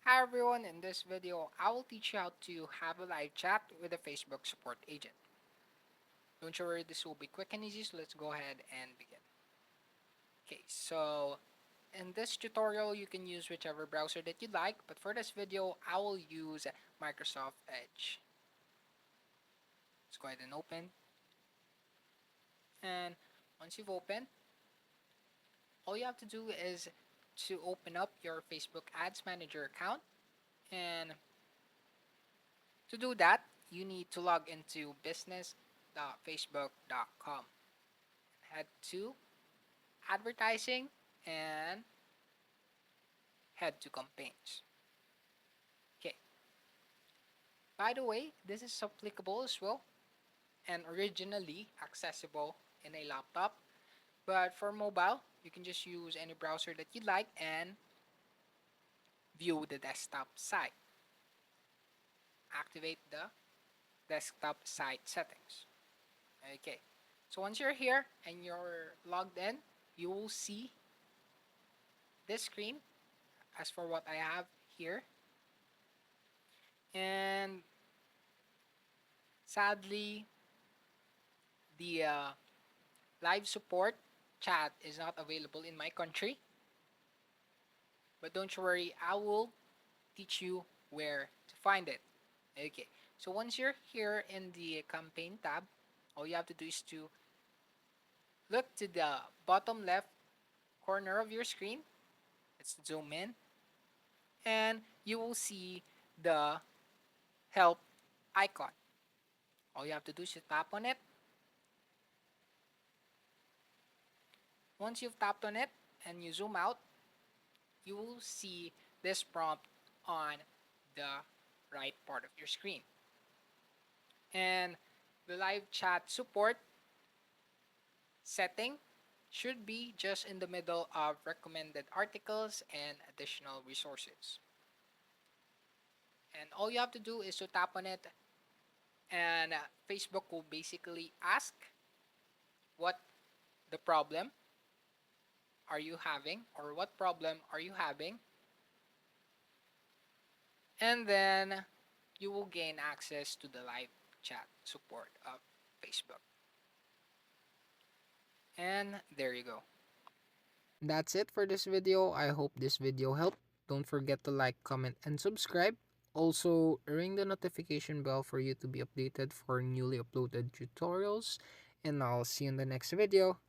Hi everyone, in this video I will teach you how to have a live chat with a Facebook support agent. Don't you worry, this will be quick and easy, so let's go ahead and begin. Okay, so in this tutorial you can use whichever browser that you like, but for this video I will use Microsoft Edge. Let's go ahead and open, and once you've opened, all you have to do is to open up your Facebook Ads Manager account, and to do that you need to log into business.facebook.com. Head to advertising and head to campaigns. Okay, by the way, this is applicable as well and originally accessible in a laptop, but for mobile you can just use any browser that you like and view the desktop site. Activate the desktop site settings. Okay, so once you're here and you're logged in, you will see this screen as for what I have here. And sadly, the live support chat is not available in my country, but don't you worry, I will teach you where to find it. Okay, so once you're here in the campaign tab, all you have to do is to look to the bottom left corner of your screen. Let's zoom in, and you will see the help icon. All you have to do is to tap on it. Once you've tapped on it and you zoom out, you will see this prompt on the right part of your screen. And the live chat support setting should be just in the middle of recommended articles and additional resources. And all you have to do is to tap on it, and Facebook will basically ask what the problem are you having, or what problem are you having, and then you will gain access to the live chat support of Facebook. And there you go. That's it for this video. I hope this video helped. Don't forget to like, comment, and subscribe. Also, ring the notification bell for you to be updated for newly uploaded tutorials. And I'll see you in the next video.